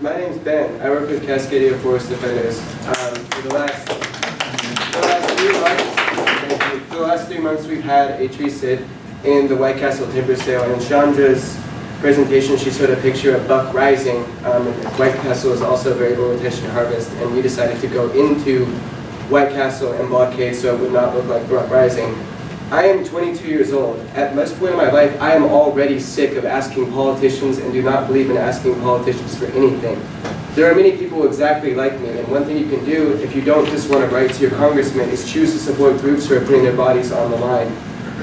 My name's Ben. I work with Cascadia Forest Defenders. For the last 3 months, we've had a tree sit in the White Castle timber sale. And in Chandra's presentation, she showed a picture of buck rising. And White Castle is also a very low retention harvest, and we decided to go into White Castle and blockade so it would not look like buck rising. I am 22 years old. At this point in my life, I am already sick of asking politicians and do not believe in asking politicians for anything. There are many people exactly like me, and one thing you can do if you don't just want to write to your congressman is choose to support groups who are putting their bodies on the line.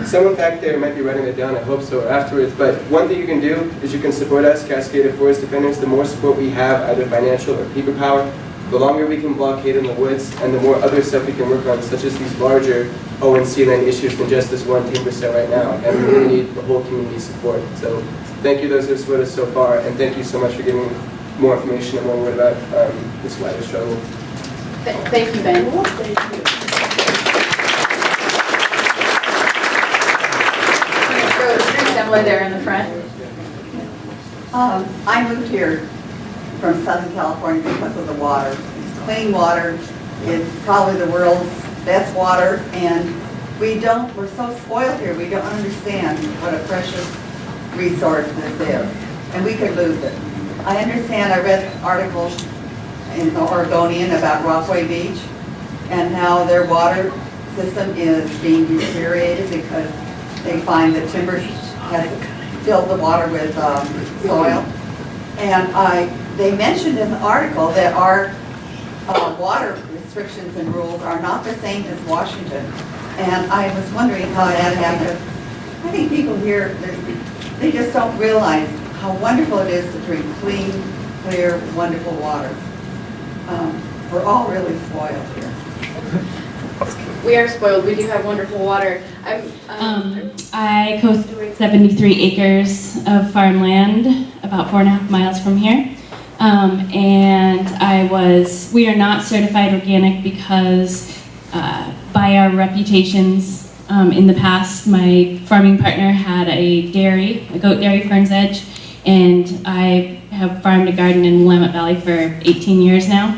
Someone back there might be writing it down, I hope so, afterwards, but one thing you can do is you can support us, Cascadia Forest Defenders. The more support we have, either financial or people power, the longer we can blockade in the woods, and the more other stuff we can work on, such as these larger ONC land issues than just this one timber sale right now. And we really need the whole community's support. So thank you those who have supported us so far, and thank you so much for giving more information and more word about this wider struggle. Thank you, Ben. Thank you. Assembly there in the front. I moved here from Southern California because of the water. It's clean water. It's probably the world's best water, and we're so spoiled here. We don't understand what a precious resource this is, and we could lose it. I understand. I read articles in the Oregonian about Rockaway Beach and how their water system is being deteriorated because they find the timber has filled the water with soil. And they mentioned in the article that our water restrictions and rules are not the same as Washington. And I was wondering how that happened. I think people here, they just don't realize how wonderful it is to drink clean, clear, wonderful water. We're all really spoiled here. We are spoiled. We do have wonderful water. I co-steward 73 acres of farmland about 4.5 miles from here. And we are not certified organic because by our reputations in the past, my farming partner had a goat dairy, Ferns Edge, and I have farmed a garden in Willamette Valley for 18 years now.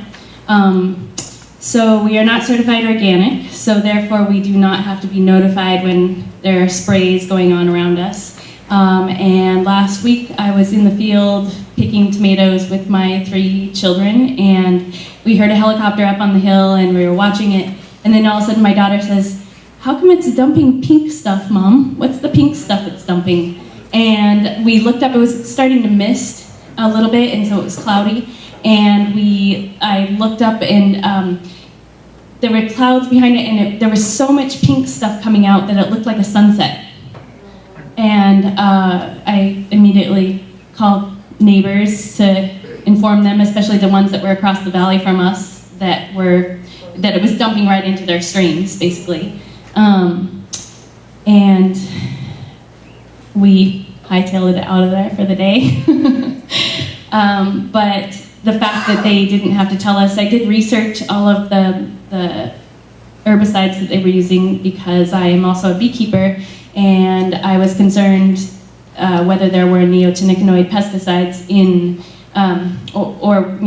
So we are not certified organic, so therefore we do not have to be notified when there are sprays going on around us. And last week I was in the field picking tomatoes with my 3 children, and we heard a helicopter up on the hill and we were watching it, and then all of a sudden my daughter says, "How come it's dumping pink stuff, Mom? What's the pink stuff it's dumping?" And we looked up, it was starting to mist a little bit, and so it was cloudy, and I looked up and there were clouds behind it, and there was so much pink stuff coming out that it looked like a sunset. And I immediately called neighbors to inform them, especially the ones that were across the valley from us, that it was dumping right into their streams, basically. And we hightailed it out of there for the day. But the fact that they didn't have to tell us, I did research all of the herbicides that they were using because I am also a beekeeper, and I was concerned whether there were neonicotinoid pesticides in, or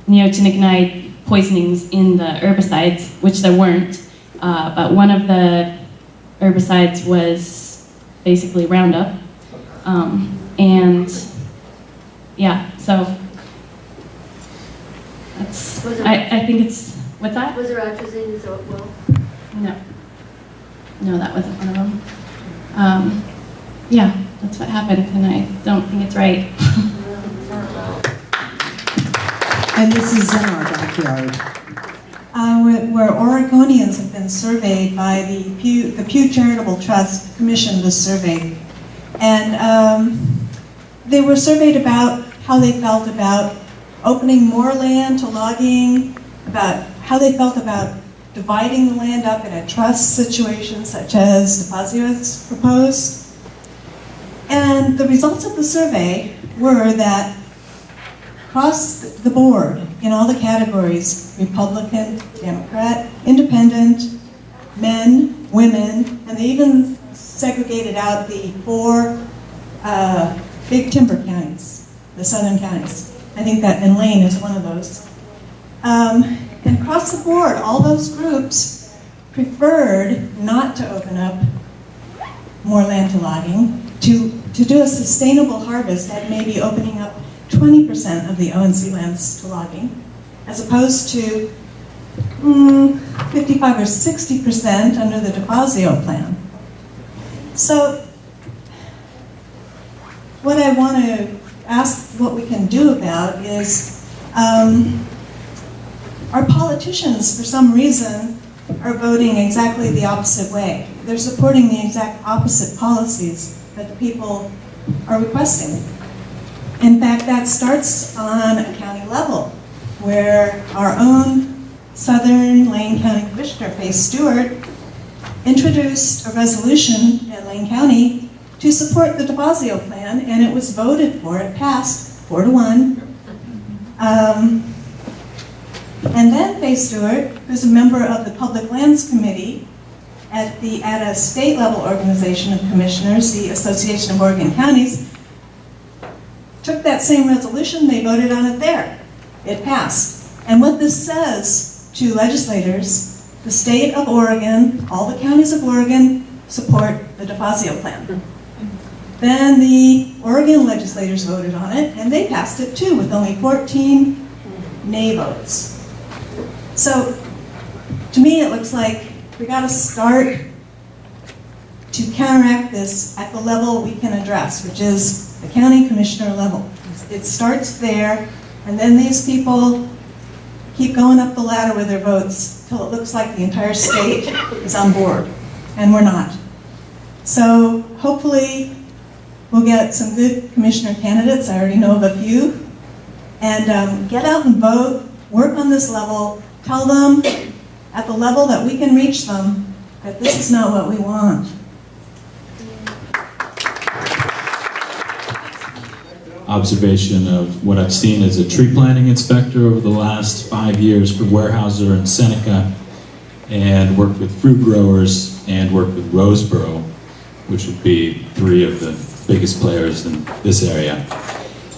neonicotinoid poisonings in the herbicides, which there weren't. But one of the herbicides was basically Roundup, and yeah, so that's. I think it's. What's that? Was there atrazine as well? No, that wasn't one of them. Yeah, that's what happened, and I don't think it's right. And this is in our backyard. Where Oregonians have been surveyed by the Pew Charitable Trust commissioned the survey. And they were surveyed about how they felt about opening more land to logging, about how they felt about dividing the land up in a trust situation such as DeFazio has proposed. And the results of the survey were that across the board, in all the categories, Republican, Democrat, Independent, men, women, and they even segregated out the 4 big timber counties, the southern counties. I think that in Lane is one of those. And across the board, all those groups preferred not to open up more land to logging, to do a sustainable harvest at maybe opening up 20% of the ONC lands to logging, as opposed to 55 or 60% under the DeFazio plan. So what I want to ask what we can do about is our politicians, for some reason, are voting exactly the opposite way. They're supporting the exact opposite policies that the people are requesting. In fact, that starts on a county level, where our own Southern Lane County Commissioner, Faye Stewart, introduced a resolution in Lane County to support the DeFazio plan, and it was voted for. It passed 4-1. And then Faye Stewart, who's a member of the Public Lands Committee at a state level organization of commissioners, the Association of Oregon Counties, took that same resolution, they voted on it there. It passed. And what this says to legislators, the state of Oregon, all the counties of Oregon support the DeFazio plan. Then the Oregon legislators voted on it, and they passed it too, with only 14 nay votes. So, to me, it looks like we got to start to counteract this at the level we can address, which is the county commissioner level. It starts there, and then these people keep going up the ladder with their votes till it looks like the entire state is on board, and we're not. So hopefully we'll get some good commissioner candidates. I already know of a few. And get out and vote, work on this level, tell them at the level that we can reach them that this is not what we want. Observation of what I've seen as a tree planting inspector over the last 5 years for Weyerhaeuser and Seneca, and worked with fruit growers and worked with Roseboro, which would be 3 of the biggest players in this area.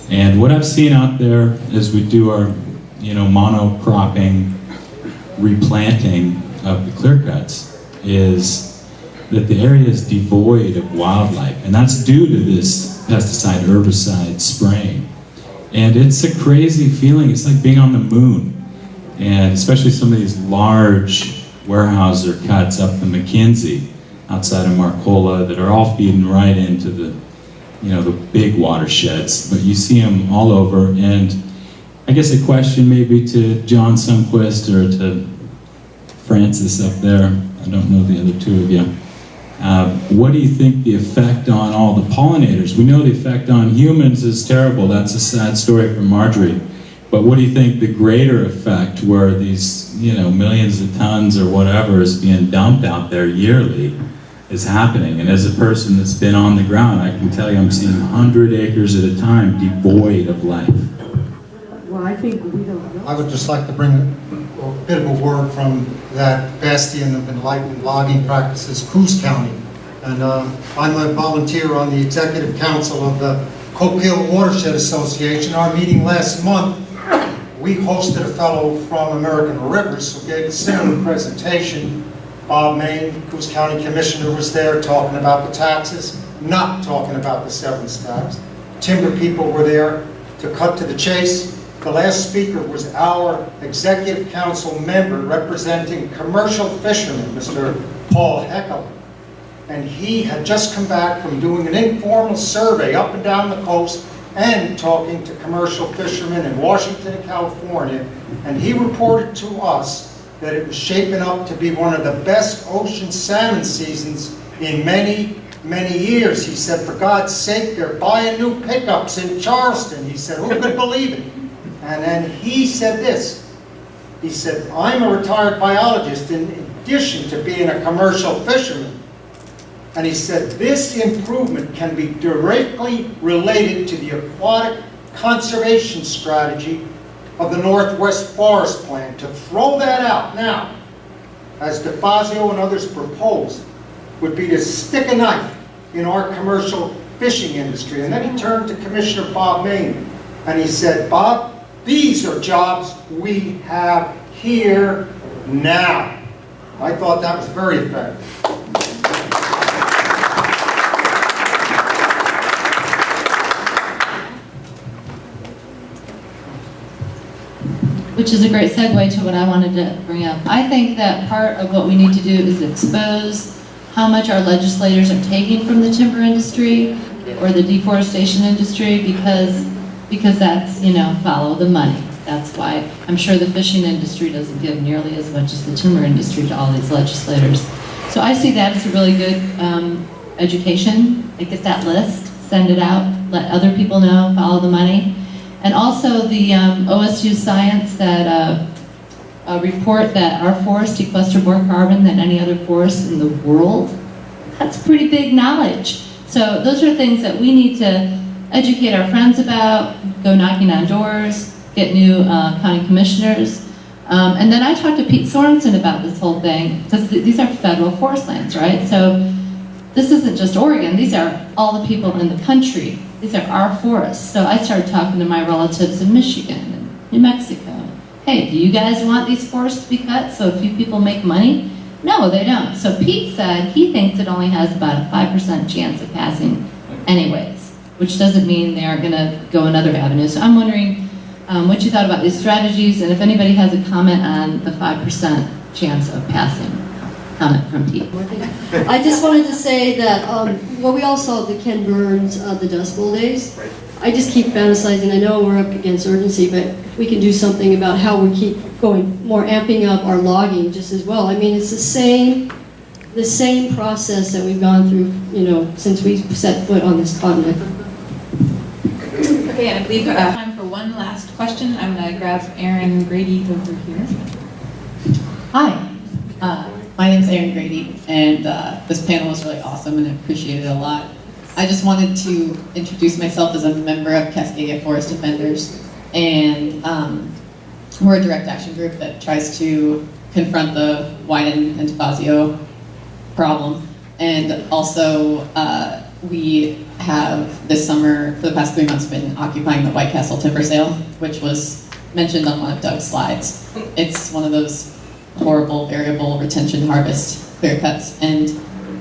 And what I've seen out there as we do our, monocropping, replanting of the clear cuts is that the area is devoid of wildlife, and that's due to this pesticide herbicide spraying. And it's a crazy feeling. It's like being on the moon. And especially some of these large Weyerhaeuser cuts up the McKinsey outside of Marcola that are all feeding right into the big watersheds, but you see them all over. And I guess a question maybe to John Sundquist or to Francis up there, I don't know the other 2 of you. What do you think the effect on all the pollinators? We know the effect on humans is terrible. That's a sad story from Marjorie. But what do you think the greater effect, where these, millions of tons or whatever is being dumped out there yearly, is happening? And as a person that's been on the ground, I can tell you I'm seeing 100 acres at a time devoid of life. Well, I think we don't know. I would just like to bring a bit of a word from that bastion of enlightened logging practices, Coos County. And I'm a volunteer on the executive council of the Coke Hill Watershed Association. Our meeting last month, we hosted a fellow from American Rivers who gave a similar presentation. Bob Main, Coos County Commissioner, was there talking about the taxes, not talking about the severance tax. Timber people were there to cut to the chase. The last speaker was our executive council member representing commercial fishermen, Mr. Paul Heckel. And he had just come back from doing an informal survey up and down the coast and talking to commercial fishermen in Washington and California. And he reported to us that it was shaping up to be one of the best ocean salmon seasons in many, many years. He said, for God's sake, they're buying new pickups in Charleston. He said, who could believe it? And then he said this. He said, I'm a retired biologist in addition to being a commercial fisherman. And he said, this improvement can be directly related to the aquatic conservation strategy of the Northwest Forest Plan. To throw that out now, as DeFazio and others proposed, would be to stick a knife in our commercial fishing industry. And then he turned to Commissioner Bob Main and he said, Bob, These are jobs we have here now. I thought that was very effective. Which is a great segue to what I wanted to bring up. I think that part of what we need to do is expose how much our legislators are taking from the timber industry or the deforestation industry because that's, follow the money. That's why I'm sure the fishing industry doesn't give nearly as much as the timber industry to all these legislators. So I see that as a really good education. Get that list, send it out, let other people know, follow the money. And also the OSU Science that report that our forests sequester more carbon than any other forest in the world. That's pretty big knowledge. So those are things that we need to educate our friends about, go knocking on doors, get new county commissioners. And then I talked to Pete Sorensen about this whole thing, because these are federal forest lands, right? So this isn't just Oregon, these are all the people in the country. These are our forests. So I started talking to my relatives in Michigan and New Mexico. Hey, do you guys want these forests to be cut so a few people make money? No, they don't. So Pete said he thinks it only has about a 5% chance of passing anyways, which doesn't mean they aren't gonna go another avenue. So I'm wondering what you thought about these strategies, and if anybody has a comment on the 5% chance of passing. Comment from Pete. I just wanted to say that, well, we all saw the Ken Burns, the Dust Bowl days. I just keep fantasizing. I know we're up against urgency, but if we can do something about how we keep going, more amping up our logging just as well. I mean, it's the same process that we've gone through, since we set foot on this continent. Okay, and I believe time for one last question. I'm going to grab Aaron Grady over here. Hi. My name is Erin Grady, and this panel was really awesome and I appreciate it a lot. I just wanted to introduce myself as a member of Cascadia Forest Defenders, and we're a direct action group that tries to confront the Wyden and Tafazio problem. And also, we have this summer, for the past 3 months, been occupying the White Castle timber sale, which was mentioned on one of Doug's slides. It's one of those horrible variable retention harvest clear cuts, and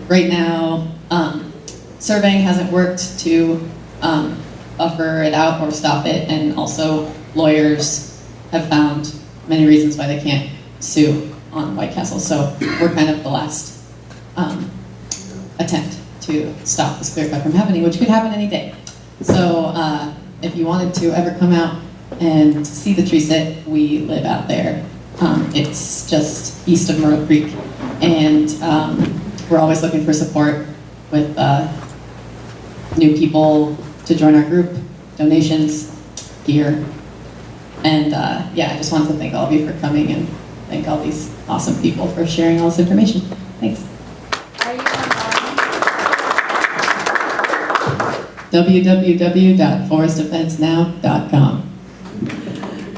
right now surveying hasn't worked to buffer it out or stop it, and also lawyers have found many reasons why they can't sue on White Castle, so we're kind of the last attempt to stop this clear cut from happening, which could happen any day. So if you wanted to ever come out and see the tree sit, we live out there. It's just east of Myrtle Creek, and we're always looking for support with new people to join our group, donations, gear, and yeah, I just wanted to thank all of you for coming and thank all these awesome people for sharing all this information. Thanks. Are you www.forestdefensenow.com.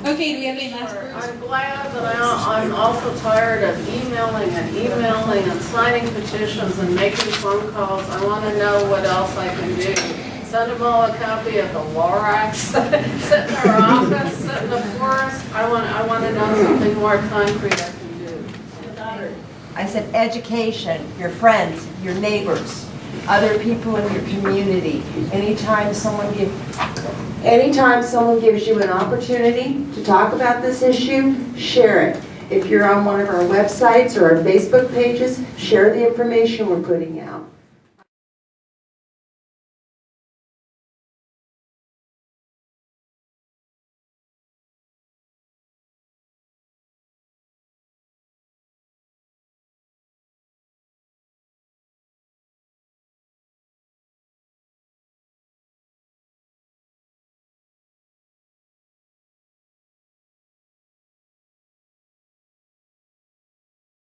Okay, do we have any last words? I'm glad, but I'm also tired of emailing and signing petitions and making phone calls. I want to know what else I can do. Send them all a copy of the Lorax, sit in our office, sit in the forest. I want to know something more concrete I can do. I said education, your friends, your neighbors, other people in your community. Anytime someone gives you an opportunity to talk about this issue, share it. If you're on one of our websites or our Facebook pages, share the information we're putting out.